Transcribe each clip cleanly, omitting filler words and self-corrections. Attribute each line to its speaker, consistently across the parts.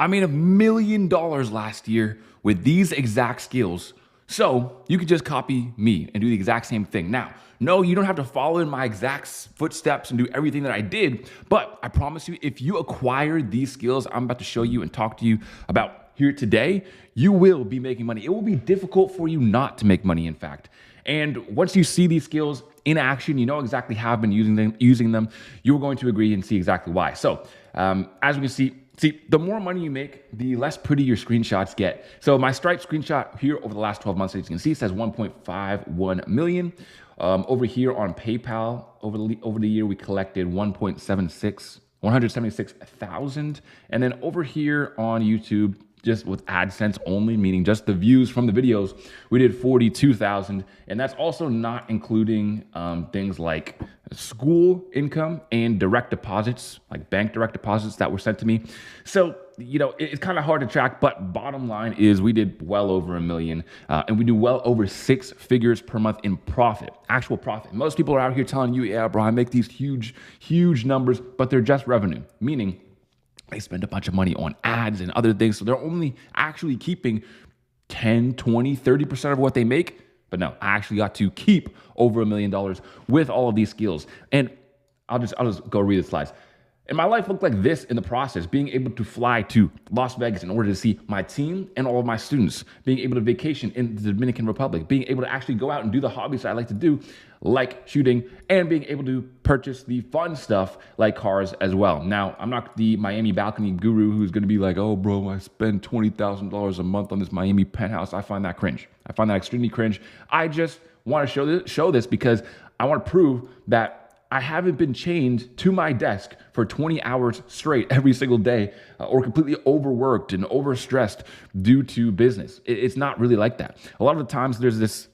Speaker 1: I made $1 million last year with these exact skills. So you could just copy me and do the exact same thing. Now, no, you don't have to follow in my exact footsteps and do everything that I did, but I promise you, if you acquire these skills I'm about to show you and talk to you about here today, you will be making money. It will be difficult for you not to make money, in fact. And once you see these skills in action, you know exactly how I've been using them, you're going to agree and see exactly why. So as we can see, the more money you make, the less pretty your screenshots get. So my Stripe screenshot here over the last 12 months, as you can see, it says 1.51 million. Over here on PayPal, over the year, we collected 176,000. And then over here on YouTube, just with AdSense only, meaning just the views from the videos, we did 42,000. And that's also not including things like school income and direct deposits, like bank direct deposits that were sent to me. So, you know, it's kind of hard to track, but bottom line is we did well over $1 million and we do well over 6 figures per month in profit, actual profit. Most people are out here telling you, yeah, bro, I make these huge numbers, but they're just revenue, meaning they spend a bunch of money on ads and other things. So they're only actually keeping 10, 20, 30% of what they make. But no, I actually got to keep over $1 million with all of these skills. And I'll just go read the slides. And my life looked like this in the process, being able to fly to Las Vegas in order to see my team and all of my students, being able to vacation in the Dominican Republic, being able to actually go out and do the hobbies that I like to do, like shooting, and being able to purchase the fun stuff like cars as well. Now, I'm not the Miami balcony guru who's gonna be like, oh bro, I spend $20,000 a month on this Miami penthouse. I find that cringe. I find that extremely cringe. I just wanna show this because I wanna prove that I haven't been chained to my desk for 20 hours straight every single day or completely overworked and overstressed due to business. It's not really like that. A lot of the times there's this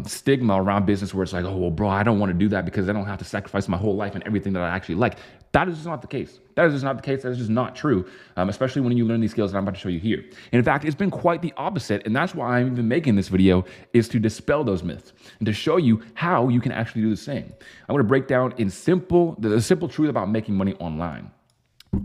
Speaker 1: stigma around business where it's like, oh, well, bro, I don't want to do that because I don't have to sacrifice my whole life and everything that I actually like. That is just not the case. That is just not the case. That is just not true, especially when you learn these skills that I'm about to show you here. And in fact, it's been quite the opposite. And that's why I'm even making this video, is to dispel those myths and to show you how you can actually do the same. I'm going to break down the simple truth about making money online.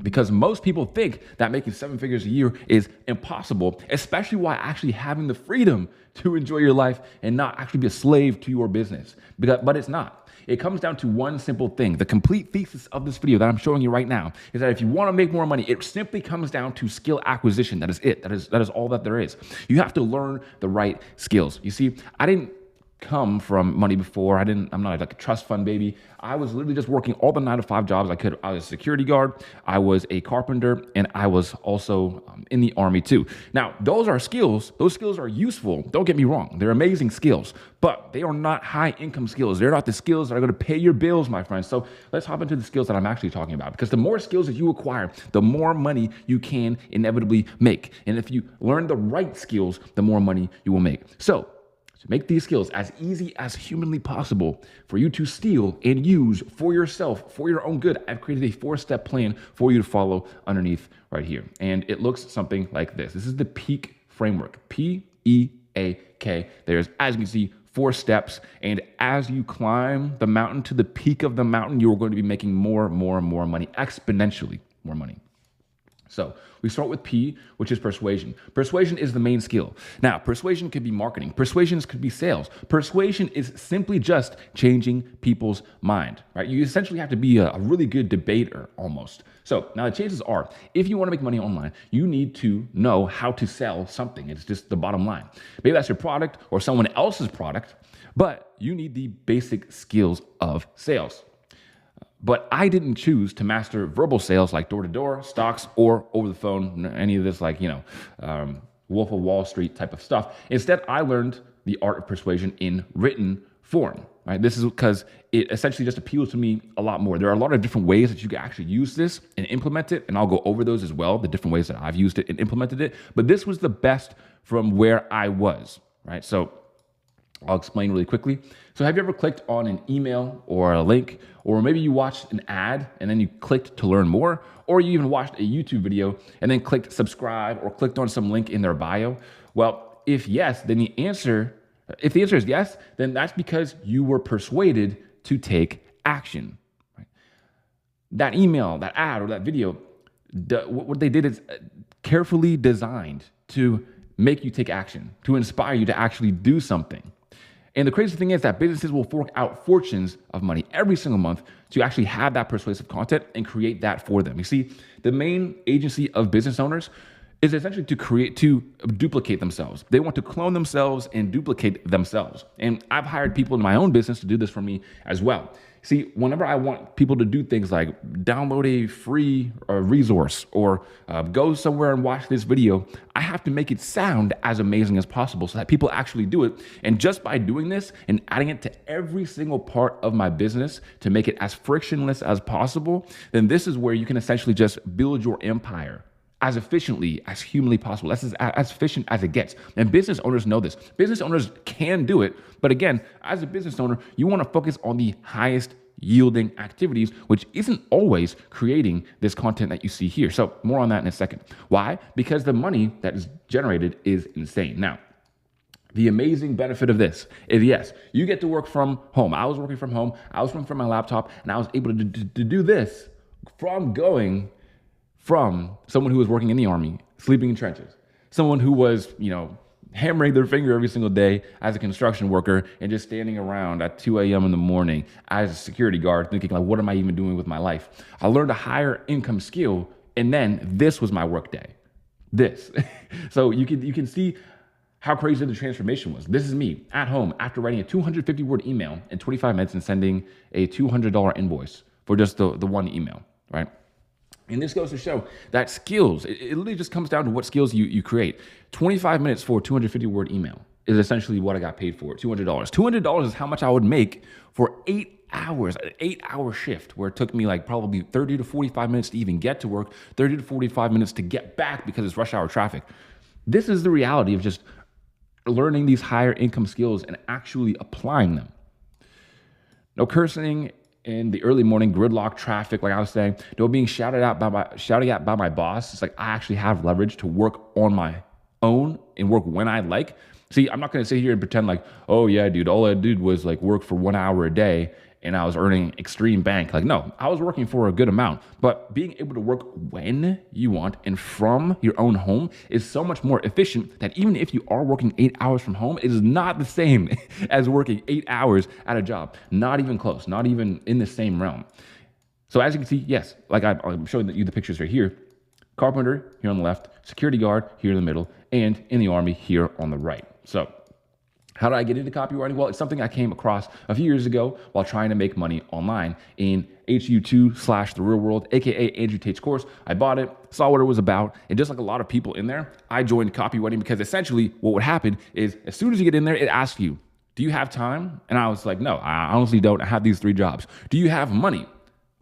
Speaker 1: Because most people think that making 7 figures a year is impossible, especially while actually having the freedom to enjoy your life and not actually be a slave to your business. But it's not. It comes down to one simple thing. The complete thesis of this video that I'm showing you right now is that if you want to make more money, it simply comes down to skill acquisition. That is it. That is all that there is. You have to learn the right skills. You see, I didn't come from money before. I'm not like a trust fund baby. I was literally just working all the 9-to-5 jobs I could. I was a security guard, I was a carpenter, and I was also in the Army too. Now, those are skills. Those skills are useful. Don't get me wrong. They're amazing skills, but they are not high income skills. They're not the skills that are going to pay your bills, my friends. So let's hop into the skills that I'm actually talking about, because the more skills that you acquire, the more money you can inevitably make. And if you learn the right skills, the more money you will make. So to make these skills as easy as humanly possible for you to steal and use for yourself, for your own good, I've created a 4-step plan for you to follow underneath right here. And it looks something like this. This is the PEAK framework, P-E-A-K. There's, as you can see, 4 steps. And as you climb the mountain to the peak of the mountain, you're going to be making more money, exponentially more money. So we start with P, which is persuasion. Persuasion is the main skill. Now, persuasion could be marketing. Persuasion could be sales. Persuasion is simply just changing people's mind, right? You essentially have to be a really good debater almost. So now the chances are, if you want to make money online, you need to know how to sell something. It's just the bottom line. Maybe that's your product or someone else's product, but you need the basic skills of sales. But I didn't choose to master verbal sales like door-to-door, stocks, or over the phone, any of this like, Wolf of Wall Street type of stuff. Instead, I learned the art of persuasion in written form, right? This is because it essentially just appeals to me a lot more. There are a lot of different ways that you can actually use this and implement it, and I'll go over those as well, the different ways that I've used it and implemented it. But this was the best from where I was, right? So I'll explain really quickly. So have you ever clicked on an email or a link, or maybe you watched an ad and then you clicked to learn more, or you even watched a YouTube video and then clicked subscribe or clicked on some link in their bio? Well, if yes, then the answer is yes, then that's because you were persuaded to take action. Right? That email, that ad, or that video, what they did is carefully designed to make you take action, to inspire you to actually do something. And the crazy thing is that businesses will fork out fortunes of money every single month to actually have that persuasive content and create that for them. You see, the main agency of business owners is essentially to duplicate themselves. They want to clone themselves and duplicate themselves. And I've hired people in my own business to do this for me as well. See, whenever I want people to do things like download a free resource or go somewhere and watch this video, I have to make it sound as amazing as possible so that people actually do it. And just by doing this and adding it to every single part of my business to make it as frictionless as possible, then this is where you can essentially just build your empire as efficiently as humanly possible. That's as efficient as it gets. And business owners know this. Business owners can do it. But again, as a business owner, you want to focus on the highest yielding activities, which isn't always creating this content that you see here. So more on that in a second. Why? Because the money that is generated is insane. Now, the amazing benefit of this is, yes, you get to work from home. I was working from home. I was working from my laptop, and I was able to do this from someone who was working in the army, sleeping in trenches, someone who was, hammering their finger every single day as a construction worker and just standing around at 2 a.m. in the morning as a security guard thinking like, what am I even doing with my life? I learned a higher income skill, and then this was my work day. This. So you can see how crazy the transformation was. This is me at home after writing a 250-word email in 25 minutes and sending a $200 invoice for just the one email, right? And this goes to show that skills, it literally just comes down to what skills you create. 25 minutes for a 250-word email is essentially what I got paid for, $200. $200 is how much I would make for 8 hours, an 8-hour shift where it took me like probably 30 to 45 minutes to even get to work, 30 to 45 minutes to get back because it's rush hour traffic. This is the reality of just learning these higher income skills and actually applying them. No cursing in the early morning gridlock traffic, like I was saying, no being shouted at by my boss. It's like I actually have leverage to work on my own and work when I like. See, I'm not going to sit here and pretend like, oh yeah, dude, all I did was like work for 1 hour a day and I was earning extreme bank. Like, no, I was working for a good amount, but being able to work when you want and from your own home is so much more efficient that even if you are working 8 hours from home, it is not the same as working 8 hours at a job. Not even close, not even in the same realm. So as you can see, yes, like I'm showing you the pictures right here. Carpenter here on the left, security guard here in the middle, and in the army here on the right. So how did I get into copywriting? Well, it's something I came across a few years ago while trying to make money online in HU2/The Real World, aka Andrew Tate's course. I bought it, saw what it was about, and just like a lot of people in there, I joined copywriting because essentially what would happen is as soon as you get in there, it asks you, do you have time? And I was like, no, I honestly don't. I have these 3 jobs. Do you have money?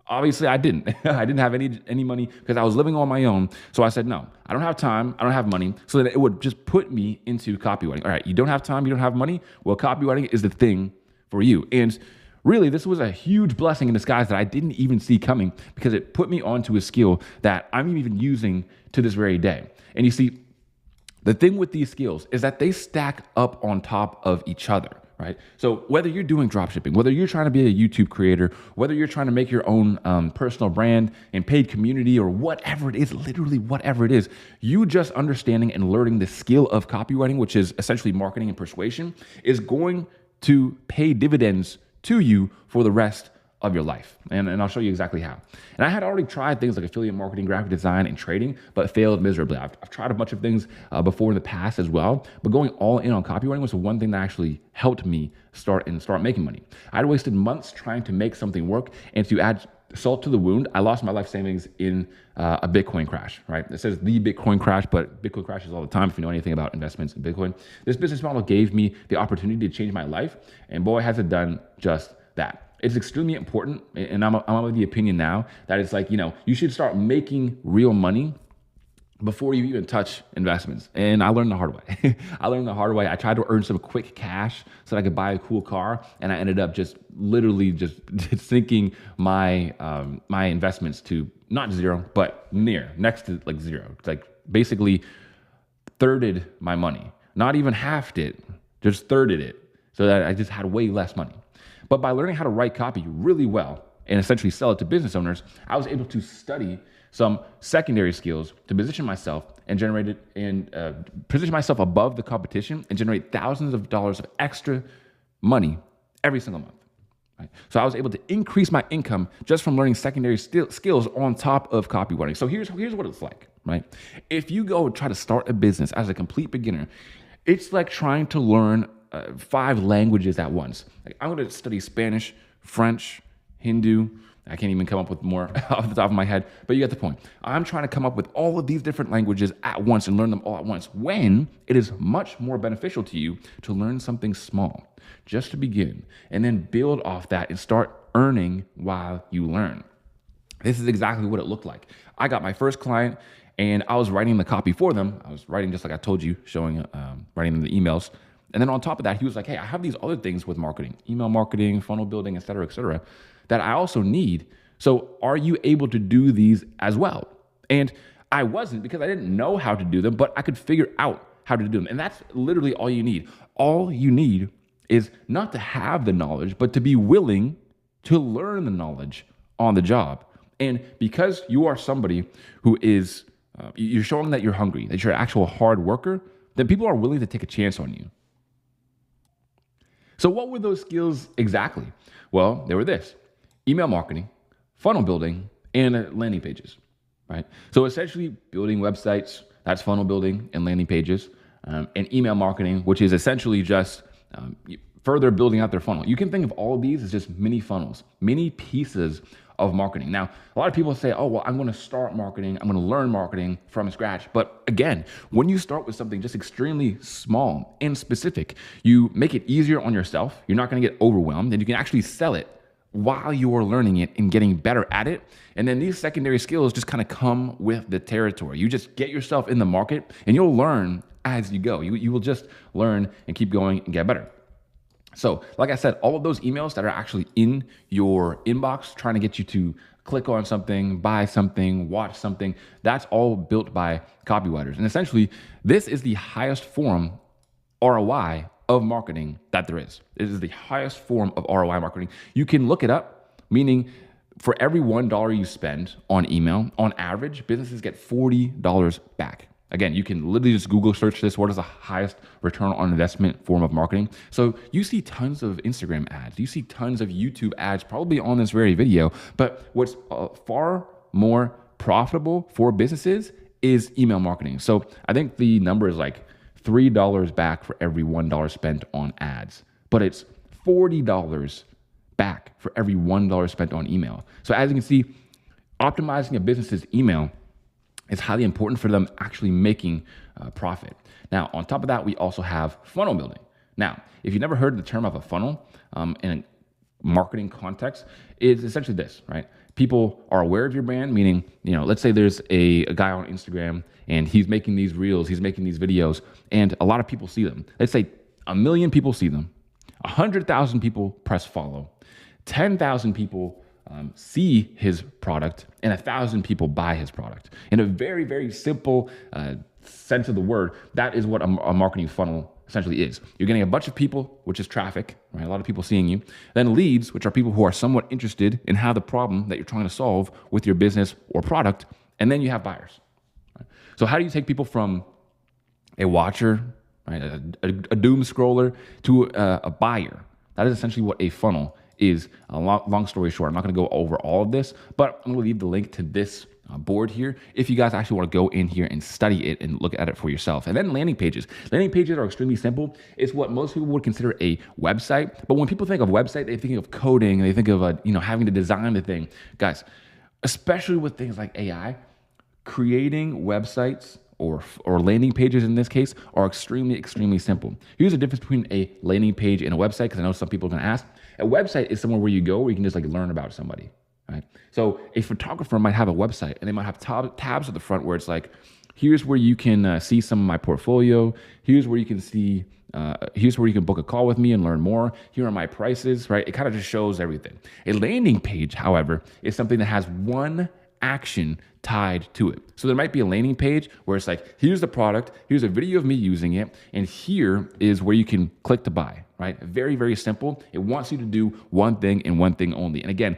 Speaker 1: Obviously, I didn't. I didn't have any money because I was living on my own. So I said, no, I don't have time. I don't have money. So that it would just put me into copywriting. All right, you don't have time. You don't have money. Well, copywriting is the thing for you. And really, this was a huge blessing in disguise that I didn't even see coming because it put me onto a skill that I'm even using to this very day. And you see, the thing with these skills is that they stack up on top of each other. Right? So whether you're doing dropshipping, whether you're trying to be a YouTube creator, whether you're trying to make your own personal brand and paid community or whatever it is, literally whatever it is, you just understanding and learning the skill of copywriting, which is essentially marketing and persuasion, is going to pay dividends to you for the rest of your life. And I'll show you exactly how. And I had already tried things like affiliate marketing, graphic design, and trading, but failed miserably. I've tried a bunch of things before in the past as well, but going all in on copywriting was the one thing that actually helped me start making money. I'd wasted months trying to make something work, and to add salt to the wound, I lost my life savings in a Bitcoin crash, right? It says the Bitcoin crash, but Bitcoin crashes all the time if you know anything about investments in Bitcoin. This business model gave me the opportunity to change my life, and boy, has it done just that. It's extremely important, and I'm of the opinion now that it's like, you should start making real money before you even touch investments. And I learned the hard way. I tried to earn some quick cash so that I could buy a cool car, and I ended up just literally sinking my my investments to not zero, but next to like zero. It's like basically thirded my money, not even halved it, just thirded it, so that I just had way less money. But by learning how to write copy really well and essentially sell it to business owners, I was able to study some secondary skills to position myself and generate it and position myself above the competition and generate thousands of dollars of extra money every single month. Right? So I was able to increase my income just from learning secondary skills on top of copywriting. So here's what it's like, right? If you go try to start a business as a complete beginner, it's like trying to learn 5 languages at once. Like, I'm going to study Spanish, French, Hindu. I can't even come up with more off the top of my head, but you get the point. I'm trying to come up with all of these different languages at once and learn them all at once, when it is much more beneficial to you to learn something small, just to begin, and then build off that and start earning while you learn. This is exactly what it looked like. I got my first client and I was writing the copy for them. I was writing just like I told you, writing them the emails. And then on top of that, he was like, hey, I have these other things with marketing, email marketing, funnel building, et cetera, that I also need. So are you able to do these as well? And I wasn't, because I didn't know how to do them, but I could figure out how to do them. And that's literally all you need. All you need is not to have the knowledge, but to be willing to learn the knowledge on the job. And because you are somebody who is, you're showing that you're hungry, that you're an actual hard worker, then people are willing to take a chance on you. So what were those skills exactly? Well, they were this: email marketing, funnel building, and landing pages, right? So essentially building websites, that's funnel building and landing pages, and email marketing, which is essentially just further building out their funnel. You can think of all of these as just mini funnels, mini pieces of marketing. Now, a lot of people say, oh, well, I'm going to start marketing. I'm going to learn marketing from scratch. But again, when you start with something just extremely small and specific, you make it easier on yourself. You're not going to get overwhelmed, and you can actually sell it while you are learning it and getting better at it. And then these secondary skills just kind of come with the territory. You just get yourself in the market and you'll learn as you go. You will just learn and keep going and get better. So like I said, all of those emails that are actually in your inbox trying to get you to click on something, buy something, watch something, that's all built by copywriters. And essentially, this is the highest form ROI of marketing that there is. It is the highest form of ROI marketing. You can look it up, meaning for every $1 you spend on email, on average, businesses get $40 back. Again, you can literally just Google search this. What is the highest return on investment form of marketing? So you see tons of Instagram ads. You see tons of YouTube ads probably on this very video. But what's far more profitable for businesses is email marketing. So I think the number is like $3 back for every $1 spent on ads. But it's $40 back for every $1 spent on email. So as you can see, optimizing a business's email is highly important for them actually making profit. Now, on top of that, we also have funnel building. Now, if you've never heard the term of a funnel in a marketing context, it's essentially this, right? People are aware of your brand, meaning, let's say there's a guy on Instagram and he's making these reels, he's making these videos, and a lot of people see them. Let's say 1 million people see them, 100,000 people press follow, 10,000 people see his product, and 1,000 people buy his product. In a very, very simple sense of the word, that is what a marketing funnel essentially is. You're getting a bunch of people, which is traffic, right? A lot of people seeing you. Then leads, which are people who are somewhat interested in how the problem that you're trying to solve with your business or product. And then you have buyers. Right? So how do you take people from a watcher, right, a doom scroller, to a buyer? That is essentially what a funnel is. A long story short, I'm not going to go over all of this, but I'm going to leave the link to this board here if you guys actually want to go in here and study it and look at it for yourself. And then landing pages. Landing pages are extremely simple. It's what most people would consider a website. But when people think of website, they think of coding. They think of having to design the thing. Guys, especially with things like AI, creating websites or landing pages in this case are extremely, extremely simple. Here's the difference between a landing page and a website, because I know some people are going to ask. A website is somewhere where you go where you can just learn about somebody, right? So a photographer might have a website and they might have tabs at the front where it's like, here's where you can see some of my portfolio. Here's where you can see, here's where you can book a call with me and learn more. Here are my prices, right? It kind of just shows everything. A landing page, however, is something that has one action tied to it. So there might be a landing page where it's like, here's the product, here's a video of me using it, and here is where you can click to buy, right? Very, very simple. It wants you to do one thing and one thing only. And again,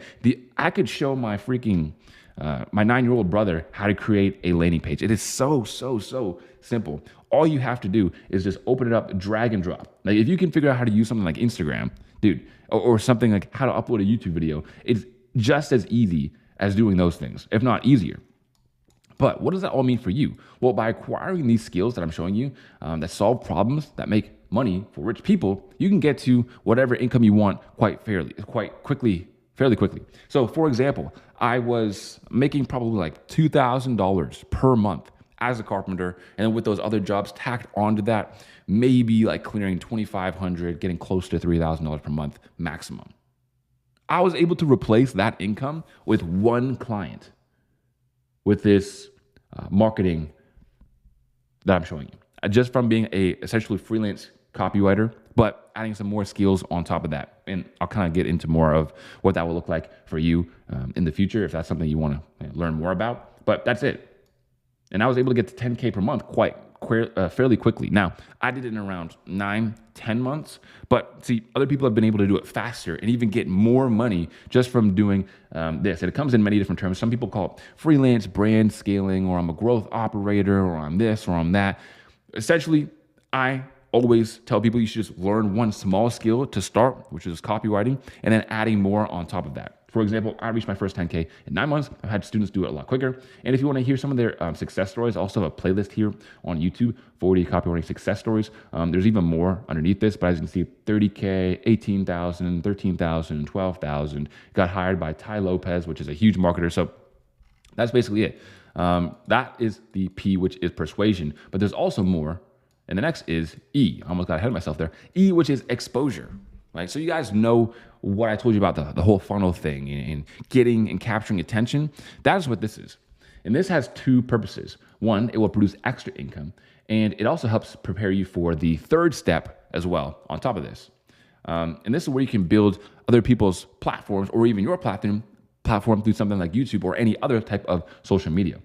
Speaker 1: I could show my freaking my 9-year-old brother how to create a landing page. It is so simple. All you have to do is just open it up, drag and drop. Like if you can figure out how to use something like Instagram, dude, or something like how to upload a YouTube video, it's just as easy as doing those things, if not easier. But what does that all mean for you? Well, by acquiring these skills that I'm showing you that solve problems, that make money for rich people, you can get to whatever income you want fairly quickly. So for example, I was making probably like $2,000 per month as a carpenter. And then with those other jobs tacked onto that, maybe like clearing $2,500, getting close to $3,000 per month maximum. I was able to replace that income with one client with this marketing that I'm showing you, just from being a essentially freelance copywriter, but adding some more skills on top of that. And I'll kind of get into more of what that will look like for you in the future, if that's something you want to learn more about. But that's it. And I was able to get to 10K per month fairly quickly. Now, I did it in around 9-10 months, but see, other people have been able to do it faster and even get more money just from doing this. And it comes in many different terms. Some people call it freelance brand scaling, or I'm a growth operator, or I'm this, or I'm that. Essentially, I always tell people you should just learn one small skill to start, which is copywriting, and then adding more on top of that. For example, I reached my first 10K in 9 months. I've had students do it a lot quicker. And if you want to hear some of their success stories, I also have a playlist here on YouTube, 40 copywriting success stories. There's even more underneath this, but as you can see, 30K, 18,000, 13,000, 12,000. Got hired by Ty Lopez, which is a huge marketer. So that's basically it. That is the P, which is persuasion. But there's also more. And the next is E. I almost got ahead of myself there. E, which is exposure. Right? So you guys know what I told you about the whole funnel thing and getting and capturing attention. That is what this is. And this has two purposes. One, it will produce extra income. And it also helps prepare you for the third step as well on top of this. And this is where you can build other people's platforms, or even your platform through something like YouTube or any other type of social media.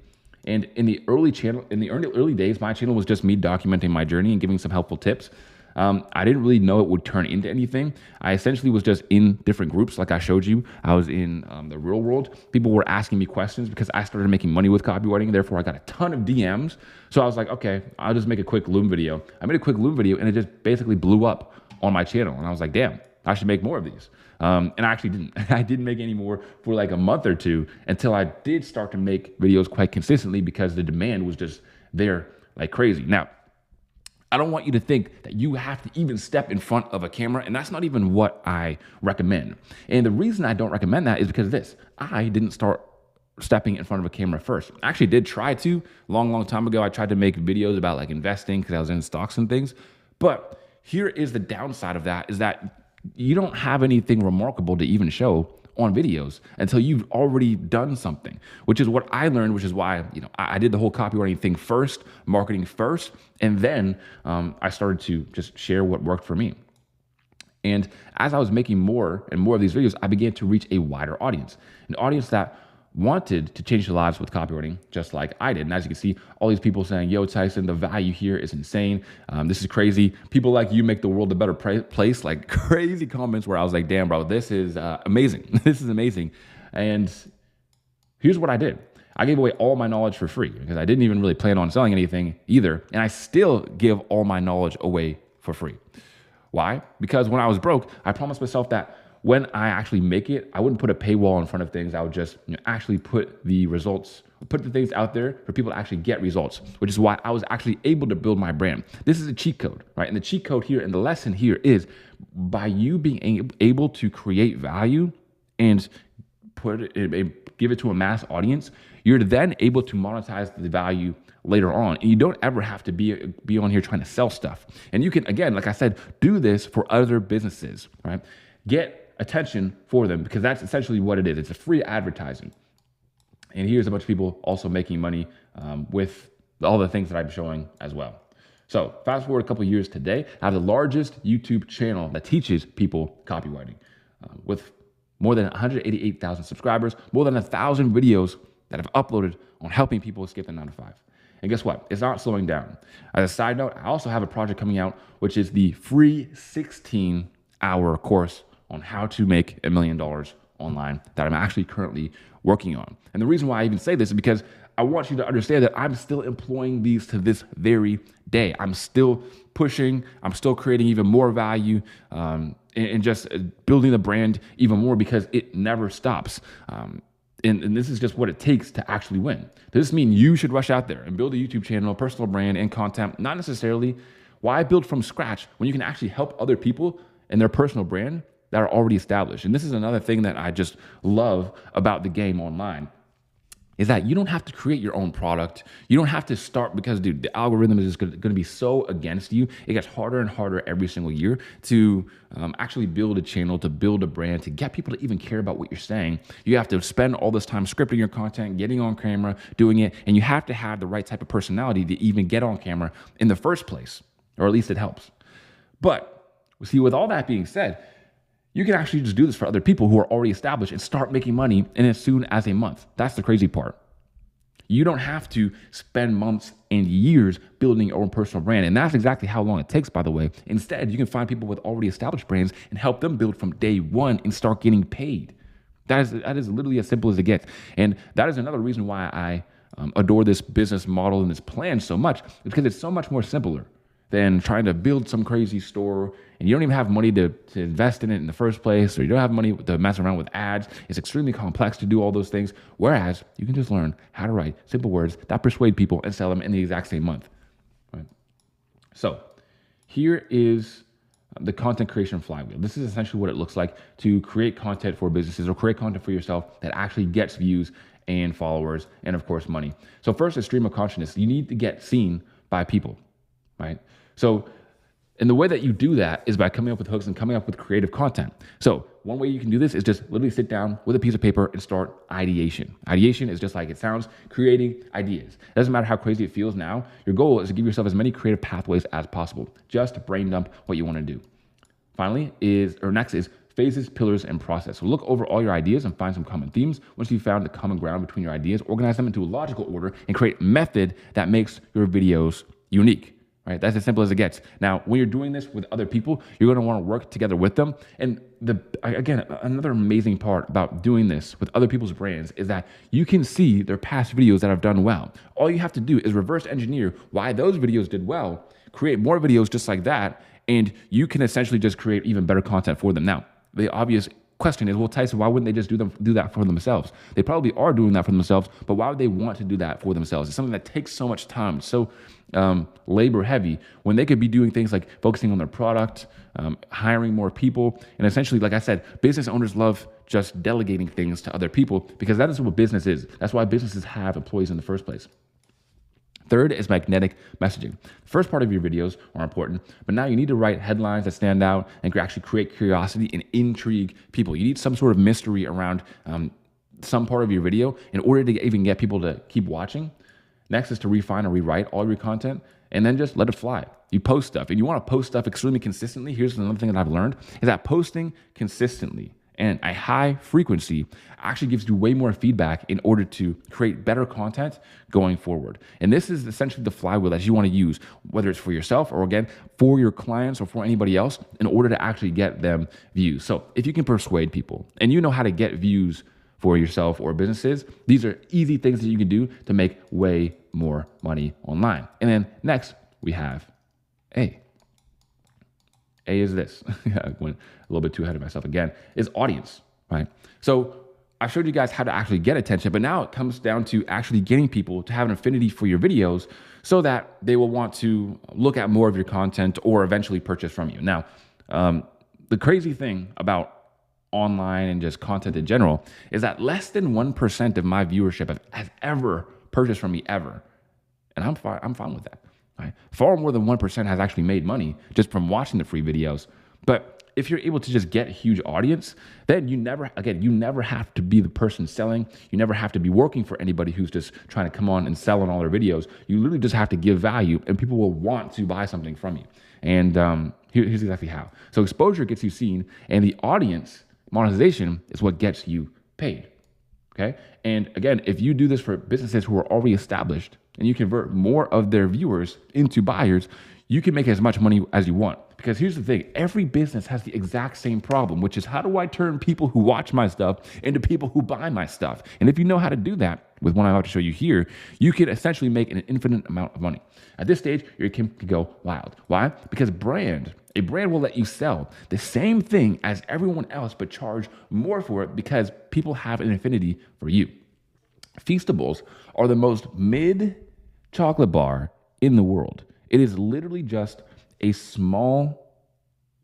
Speaker 1: And in the early days, my channel was just me documenting my journey and giving some helpful tips. I didn't really know it would turn into anything. I essentially was just in different groups. Like I showed you, I was in the real world. People were asking me questions because I started making money with copywriting. Therefore, I got a ton of DMs. So I was like, okay, I'll just make a quick Loom video. I made a quick Loom video and it just basically blew up on my channel. And I was like, damn, I should make more of these. And I actually didn't. I didn't make any more for like a month or two until I did start to make videos quite consistently because the demand was just there like crazy. Now, I don't want you to think that you have to even step in front of a camera, and that's not even what I recommend. And the reason I don't recommend that is because of this. I didn't start stepping in front of a camera first. I actually did try to long time ago. I tried to make videos about like investing because I was in stocks and things. But here is the downside of that, is that you don't have anything remarkable to even show on videos until you've already done something, which is what I learned, which is why, I did the whole copywriting thing first, marketing first, and then I started to just share what worked for me. And as I was making more and more of these videos, I began to reach a wider audience, an audience that wanted to change their lives with copywriting, just like I did. And as you can see, all these people saying, yo, Tyson, the value here is insane. This is crazy. People like you make the world a better place. Like crazy comments where I was like, damn, bro, this is amazing. This is amazing. And here's what I did. I gave away all my knowledge for free because I didn't even really plan on selling anything either. And I still give all my knowledge away for free. Why? Because when I was broke, I promised myself that when I actually make it, I wouldn't put a paywall in front of things. I would just actually put the things out there for people to actually get results, which is why I was actually able to build my brand. This is a cheat code, right? And the cheat code here and the lesson here is by you being able to create value and give it to a mass audience, you're then able to monetize the value later on. And you don't ever have to be on here trying to sell stuff. And you can, again, like I said, do this for other businesses, right? Get attention for them because that's essentially what it is. It's a free advertising. And here's a bunch of people also making money with all the things that I'm showing as well. So fast forward a couple of years today, I have the largest YouTube channel that teaches people copywriting with more than 188,000 subscribers, more than 1,000 videos that I've uploaded on helping people escape the 9-to-5. And guess what? It's not slowing down. As a side note, I also have a project coming out, which is the free 16-hour course on how to make $1 million online that I'm actually currently working on. And the reason why I even say this is because I want you to understand that I'm still employing these to this very day. I'm still pushing, I'm still creating even more value, and just building the brand even more, because it never stops. And this is just what it takes to actually win. Does this mean you should rush out there and build a YouTube channel, personal brand, and content? Not necessarily. Why build from scratch when you can actually help other people and their personal brand that are already established? And this is another thing that I just love about the game online, is that you don't have to create your own product. You don't have to start, because, dude, the algorithm is just going to be so against you. It gets harder and harder every single year to actually build a channel, to build a brand, to get people to even care about what you're saying. You have to spend all this time scripting your content, getting on camera, doing it, and you have to have the right type of personality to even get on camera in the first place, or at least it helps. But see, with all that being said, you can actually just do this for other people who are already established and start making money in as soon as a month. That's the crazy part. You don't have to spend months and years building your own personal brand. And that's exactly how long it takes, by the way. Instead, you can find people with already established brands and help them build from day one and start getting paid. That is literally as simple as it gets. And that is another reason why I adore this business model and this plan so much, because it's so much more simpler than trying to build some crazy store, and you don't even have money to invest in it in the first place, or you don't have money to mess around with ads. It's extremely complex to do all those things, whereas you can just learn how to write simple words that persuade people and sell them in the exact same month. Right? So here is the content creation flywheel. This is essentially what it looks like to create content for businesses, or create content for yourself that actually gets views and followers and, of course, money. So first is stream of consciousness. You need to get seen by people, right? So, and the way that you do that is by coming up with hooks and coming up with creative content. So one way you can do this is just literally sit down with a piece of paper and start ideation. Ideation is just like it sounds, creating ideas. It doesn't matter how crazy it feels now. Your goal is to give yourself as many creative pathways as possible. Just brain dump what you want to do. Next is phases, pillars, and process. So look over all your ideas and find some common themes. Once you've found the common ground between your ideas, organize them into a logical order and create a method that makes your videos unique. Right? That's as simple as it gets. Now, when you're doing this with other people, you're going to want to work together with them. And again, another amazing part about doing this with other people's brands is that you can see their past videos that have done well. All you have to do is reverse engineer why those videos did well, create more videos just like that, and you can essentially just create even better content for them. Now, the obvious question is, well, Tyson, why wouldn't they just do that for themselves? They probably are doing that for themselves, but why would they want to do that for themselves? It's something that takes so much time, so labor heavy, when they could be doing things like focusing on their product, hiring more people. And essentially, like I said, business owners love just delegating things to other people, because that is what business is. That's why businesses have employees in the first place. Third is magnetic messaging. The first part of your videos are important, but now you need to write headlines that stand out and actually create curiosity and intrigue people. You need some sort of mystery around some part of your video in order to even get people to keep watching. Next is to refine or rewrite all your content, and then just let it fly. You post stuff, and you want to post stuff extremely consistently. Here's another thing that I've learned, is that posting consistently and a high frequency actually gives you way more feedback in order to create better content going forward. And this is essentially the flywheel that you want to use, whether it's for yourself or, again, for your clients or for anybody else, in order to actually get them views. So if you can persuade people and you know how to get views for yourself or businesses, these are easy things that you can do to make way more money online. And then next we have A. A is this. I went a little bit too ahead of myself again, is audience, right? So I showed you guys how to actually get attention, but now it comes down to actually getting people to have an affinity for your videos so that they will want to look at more of your content or eventually purchase from you. Now, the crazy thing about online and just content in general is that less than 1% of my viewership has ever purchased from me ever. And I'm fine with that. Right? Far more than 1% has actually made money just from watching the free videos. But if you're able to just get a huge audience, then you never have to be the person selling. You never have to be working for anybody who's just trying to come on and sell on all their videos. You literally just have to give value, and people will want to buy something from you. And here's exactly how. So exposure gets you seen, and the audience monetization is what gets you paid. Okay. And again, if you do this for businesses who are already established and you convert more of their viewers into buyers, you can make as much money as you want. Because here's the thing, every business has the exact same problem, which is how do I turn people who watch my stuff into people who buy my stuff? And if you know how to do that with what I'm about to show you here, you can essentially make an infinite amount of money. At this stage, your account can go wild. Why? Because a brand will let you sell the same thing as everyone else, but charge more for it because people have an affinity for you. Feastables are the most mid chocolate bar in the world. It is literally just a small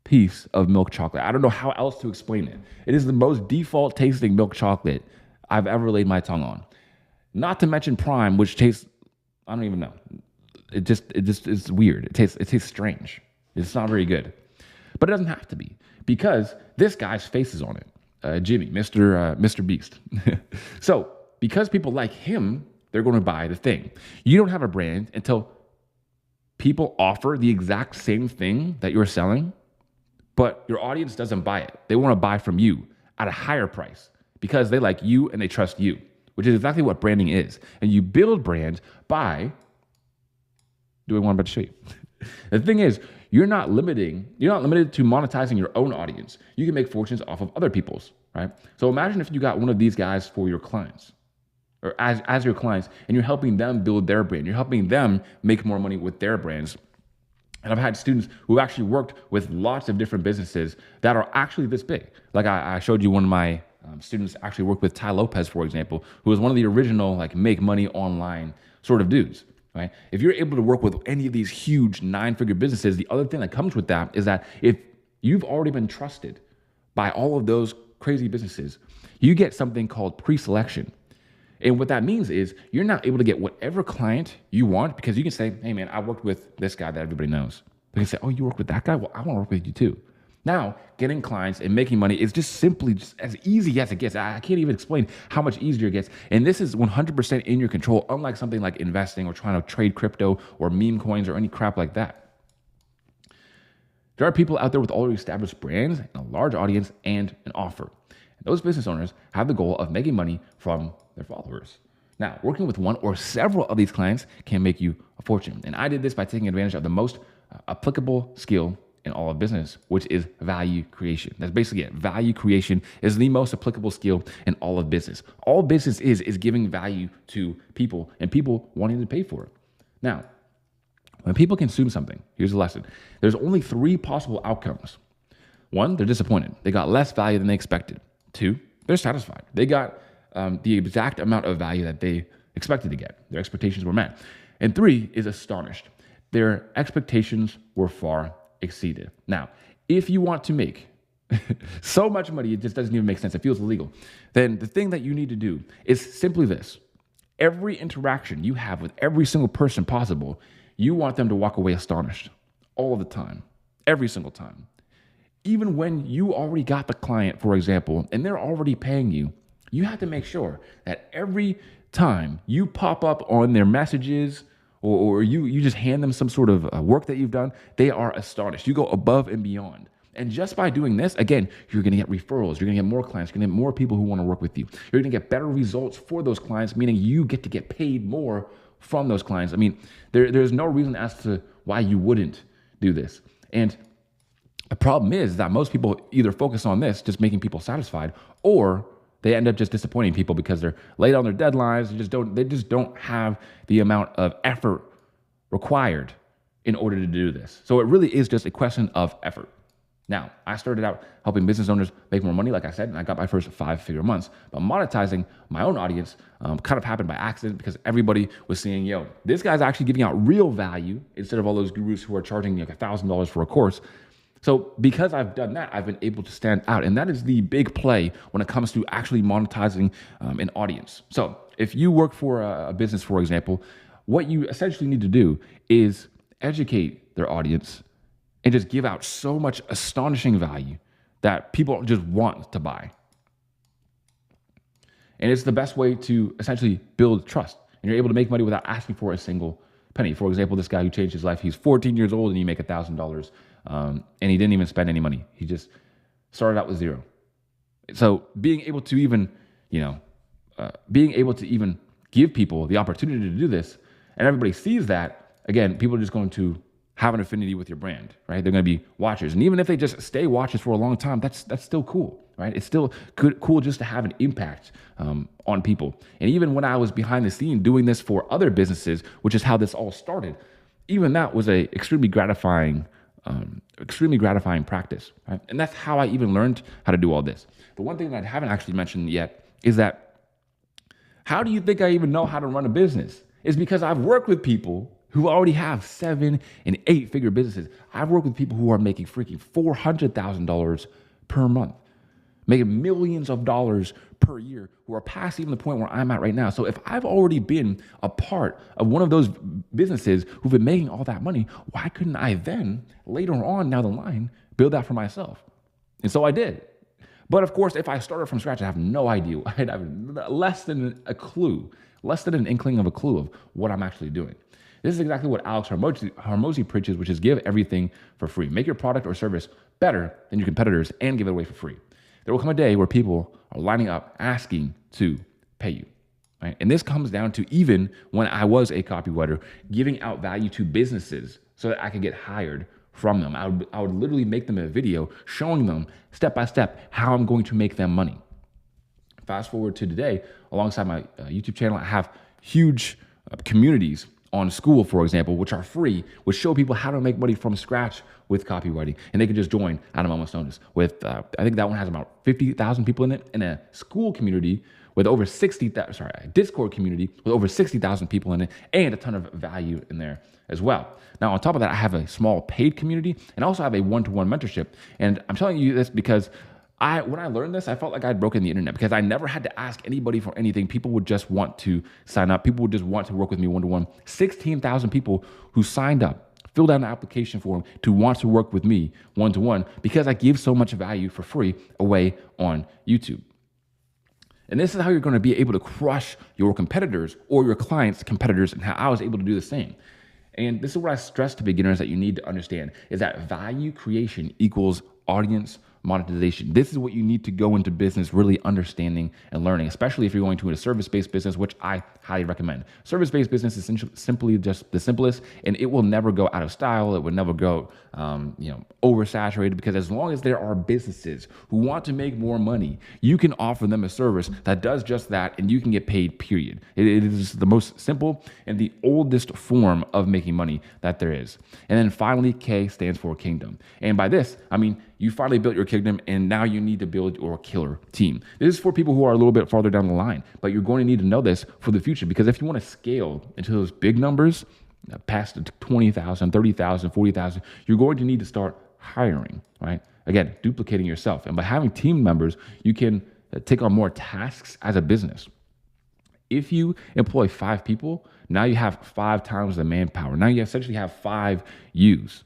Speaker 1: piece of milk chocolate. I don't know how else to explain it. It is the most default tasting milk chocolate I've ever laid my tongue on. Not to mention Prime, which tastes, I don't even know. It just it's weird. It tastes strange. It's not very good. But it doesn't have to be because this guy's face is on it. Jimmy, Mr. Beast. So because people like him, they're going to buy the thing. You don't have a brand until people offer the exact same thing that you're selling, but your audience doesn't buy it. They want to buy from you at a higher price because they like you and they trust you, which is exactly what branding is. And you build brands by doing what I'm about to show you. The thing is, you're not limited to monetizing your own audience. You can make fortunes off of other people's, right? So imagine if you got one of these guys for your clients, or as your clients, and you're helping them build their brand. You're helping them make more money with their brands. And I've had students who actually worked with lots of different businesses that are actually this big. Like I showed you one of my students actually worked with Ty Lopez, for example, who was one of the original like make money online sort of dudes. Right? If you're able to work with any of these huge 9-figure businesses, the other thing that comes with that is that if you've already been trusted by all of those crazy businesses, you get something called pre-selection. And what that means is you're now able to get whatever client you want because you can say, hey man, I worked with this guy that everybody knows. They can say, oh, you work with that guy? Well, I want to work with you too. Now, getting clients and making money is just simply just as easy as it gets. I can't even explain how much easier it gets. And this is 100% in your control, unlike something like investing or trying to trade crypto or meme coins or any crap like that. There are people out there with already established brands, and a large audience, and an offer. And those business owners have the goal of making money from their followers. Now, working with one or several of these clients can make you a fortune. And I did this by taking advantage of the most applicable skill in all of business, which is value creation. That's basically it. Value creation is the most applicable skill in all of business. All business is giving value to people and people wanting to pay for it. Now, when people consume something, here's the lesson. There's only 3 possible outcomes. 1, they're disappointed. They got less value than they expected. 2, they're satisfied. They got the exact amount of value that they expected to get. Their expectations were met. And 3 is astonished. Their expectations were far exceeded. Now, if you want to make so much money, it just doesn't even make sense. It feels illegal. Then the thing that you need to do is simply this. Every interaction you have with every single person possible, you want them to walk away astonished all the time, every single time. Even when you already got the client, for example, and they're already paying you, you have to make sure that every time you pop up on their messages or you just hand them some sort of work that you've done, they are astonished. You go above and beyond. And just by doing this, again, you're going to get referrals. You're going to get more clients. You're going to get more people who want to work with you. You're going to get better results for those clients, meaning you get to get paid more from those clients. I mean, there's no reason as to why you wouldn't do this. And the problem is that most people either focus on this, just making people satisfied, or they end up just disappointing people because they're late on their deadlines. They just don't have the amount of effort required in order to do this. So it really is just a question of effort. Now, I started out helping business owners make more money, like I said, and I got my first 5-figure months. But monetizing my own audience kind of happened by accident because everybody was seeing, yo, this guy's actually giving out real value instead of all those gurus who are charging like $1,000 for a course. So because I've done that, I've been able to stand out. And that is the big play when it comes to actually monetizing an audience. So if you work for a business, for example, what you essentially need to do is educate their audience and just give out so much astonishing value that people just want to buy. And it's the best way to essentially build trust. And you're able to make money without asking for a single penny. For example, this guy who changed his life, he's 14 years old and he make $1,000. And he didn't even spend any money. He just started out with 0. So being able to even, give people the opportunity to do this, and everybody sees that, again, people are just going to have an affinity with your brand, right? They're going to be watchers. And even if they just stay watchers for a long time, that's still cool, right? It's still cool just to have an impact on people. And even when I was behind the scene doing this for other businesses, which is how this all started, even that was a extremely gratifying practice, right? And that's how I even learned how to do all this. The one thing that I haven't actually mentioned yet is that how do you think I even know how to run a business? It's because I've worked with people who already have 7 and 8 figure businesses. I've worked with people who are making freaking $400,000 per month, making millions of dollars per year, who are past even the point where I'm at right now. So if I've already been a part of one of those businesses who've been making all that money, why couldn't I then later on down the line build that for myself? And so I did. But of course, if I started from scratch, I have no idea. I'd have less than a clue, less than an inkling of a clue of what I'm actually doing. This is exactly what Alex Hormozi preaches, which is give everything for free. Make your product or service better than your competitors and give it away for free. There will come a day where people are lining up asking to pay you, right? And this comes down to even when I was a copywriter, giving out value to businesses so that I could get hired from them. I would literally make them a video showing them step by step how I'm going to make them money. Fast forward to today, alongside my YouTube channel, I have huge communities on School, for example, which are free, which show people how to make money from scratch with copywriting. And they can just join at a moment's notice. With, I think that one has about 50,000 people in it, and a School community with over 60,000, a Discord community with over 60,000 people in it, and a ton of value in there as well. Now, on top of that, I have a small paid community, and I also have a one-to-one mentorship. And I'm telling you this because when I learned this, I felt like I'd broken the internet because I never had to ask anybody for anything. People would just want to sign up. People would just want to work with me one-to-one. 16,000 people who signed up, filled out an application form to want to work with me one-to-one because I give so much value for free away on YouTube. And this is how you're going to be able to crush your competitors or your clients' competitors, and how I was able to do the same. And this is what I stress to beginners that you need to understand is that value creation equals audience monetization. This is what you need to go into business really understanding and learning, especially if you're going to a service-based business, which I highly recommend. Service-based business is simply just the simplest, and it will never go out of style. It would never go, oversaturated, because as long as there are businesses who want to make more money, you can offer them a service that does just that, and you can get paid, period. It is the most simple and the oldest form of making money that there is. And then finally, K stands for kingdom. And by this, I mean, you finally built your kingdom, and now you need to build your killer team. This is for people who are a little bit farther down the line, but you're going to need to know this for the future, because if you want to scale into those big numbers, past 20,000, 30,000, 40,000, you're going to need to start hiring, right? Again, duplicating yourself. And by having team members, you can take on more tasks as a business. If you employ 5 people, now you have 5 times the manpower. Now you essentially have 5 U's.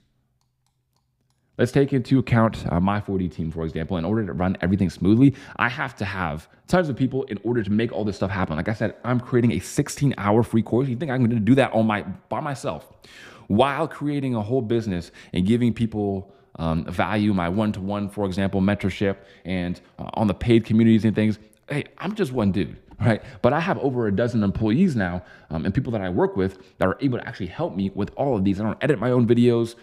Speaker 1: Let's take into account my 4D team, for example. In order to run everything smoothly, I have to have tons of people in order to make all this stuff happen. Like I said, I'm creating a 16-hour free course. You think I'm going to do that by myself while creating a whole business and giving people value, my one-to-one, for example, mentorship, and on the paid communities and things. Hey, I'm just one dude, right? But I have over a dozen employees now and people that I work with that are able to actually help me with all of these. I don't edit my own videos.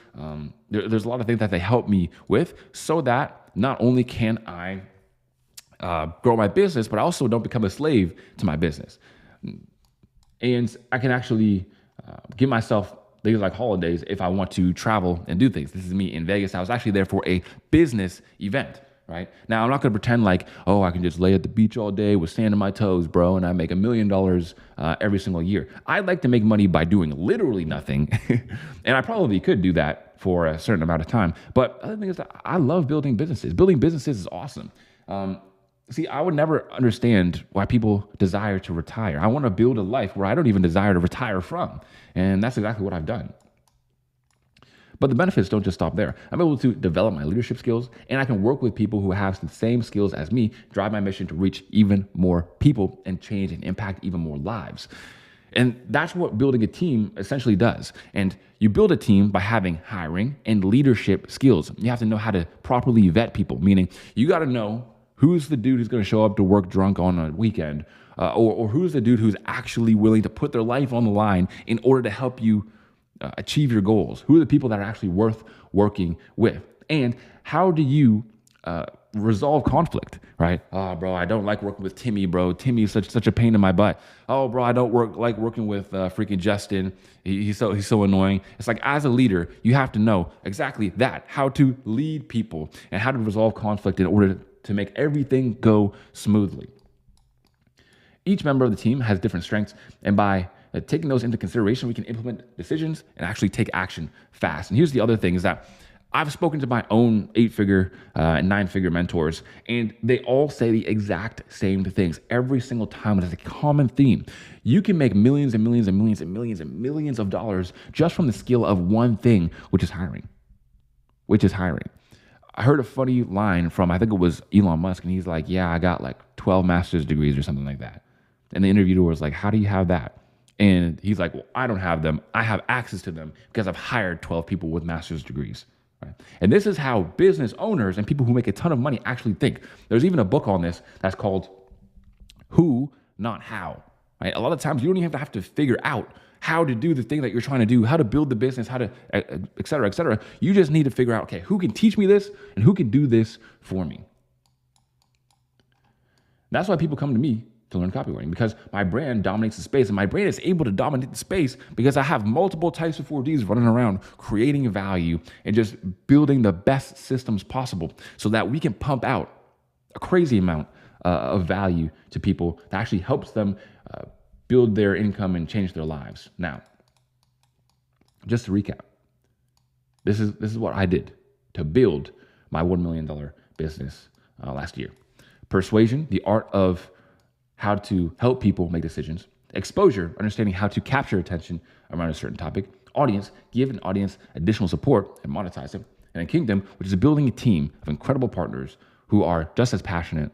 Speaker 1: There's a lot of things that they help me with so that not only can I grow my business, but I also don't become a slave to my business. And I can actually give myself things like holidays if I want to travel and do things. This is me in Vegas. I was actually there for a business event. Right? Now, I'm not going to pretend like, oh, I can just lay at the beach all day with sand on my toes, bro, and I make $1 million every single year. I'd like to make money by doing literally nothing, and I probably could do that for a certain amount of time. But the other thing is that I love building businesses. Building businesses is awesome. See, I would never understand why people desire to retire. I want to build a life where I don't even desire to retire from, and that's exactly what I've done. But the benefits don't just stop there. I'm able to develop my leadership skills, and I can work with people who have the same skills as me, drive my mission to reach even more people and change and impact even more lives. And that's what building a team essentially does. And you build a team by having hiring and leadership skills. You have to know how to properly vet people, meaning you got to know who's the dude who's going to show up to work drunk on a weekend, or who's the dude who's actually willing to put their life on the line in order to help you achieve your goals? Who are the people that are actually worth working with? And how do you resolve conflict, right? Oh, bro, I don't like working with Timmy, bro. Timmy's such a pain in my butt. Oh, bro, I don't like working with freaking Justin. He's so annoying. It's like, as a leader, you have to know exactly that, how to lead people and how to resolve conflict in order to make everything go smoothly. Each member of the team has different strengths, and by taking those into consideration, we can implement decisions and actually take action fast. And here's the other thing is that I've spoken to my own 8-figure and 9-figure mentors, and they all say the exact same things every single time. It is a common theme. You can make millions and millions and millions and millions and millions of dollars just from the skill of one thing, which is hiring. I heard a funny line from, I think it was Elon Musk, and he's like, yeah, I got like 12 master's degrees or something like that. And the interviewer was like, how do you have that? And he's like, well, I don't have them. I have access to them because I've hired 12 people with master's degrees. Right? And this is how business owners and people who make a ton of money actually think. There's even a book on this that's called Who, Not How. Right? A lot of times you don't even have to figure out how to do the thing that you're trying to do, how to build the business, how to, et cetera, et cetera. You just need to figure out, okay, who can teach me this and who can do this for me? That's why people come to me to learn copywriting, because my brand dominates the space, and my brand is able to dominate the space because I have multiple types of 4Ds running around creating value and just building the best systems possible so that we can pump out a crazy amount of value to people that actually helps them build their income and change their lives. Now, just to recap, this is what I did to build my $1 million business last year. Persuasion, the art of how to help people make decisions. Exposure, understanding how to capture attention around a certain topic. Audience, give an audience additional support and monetize it. And then Kingdom, which is building a team of incredible partners who are just as passionate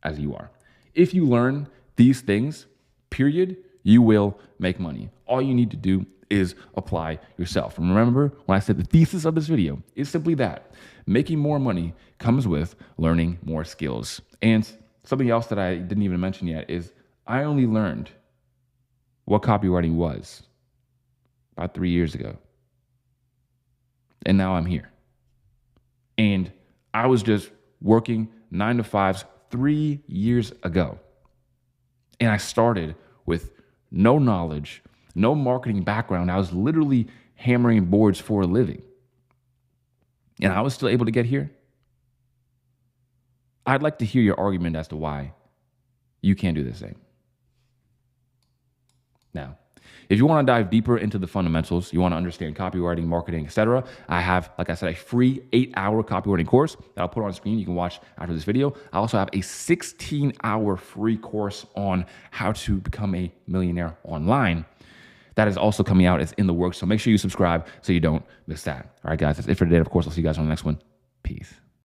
Speaker 1: as you are. If you learn these things, period, you will make money. All you need to do is apply yourself. And remember, when I said the thesis of this video is simply that making more money comes with learning more skills. And something else that I didn't even mention yet is I only learned what copywriting was about 3 years ago. And now I'm here. And I was just working 9 to 5s 3 years ago. And I started with no knowledge, no marketing background. I was literally hammering boards for a living. And I was still able to get here. I'd like to hear your argument as to why you can't do the same. Now, if you want to dive deeper into the fundamentals, you want to understand copywriting, marketing, etc., I have, like I said, a free 8-hour copywriting course that I'll put on screen. You can watch after this video. I also have a 16-hour free course on how to become a millionaire online. That is also coming out. It's in the works. So make sure you subscribe so you don't miss that. All right, guys, that's it for today. Of course, I'll see you guys on the next one. Peace.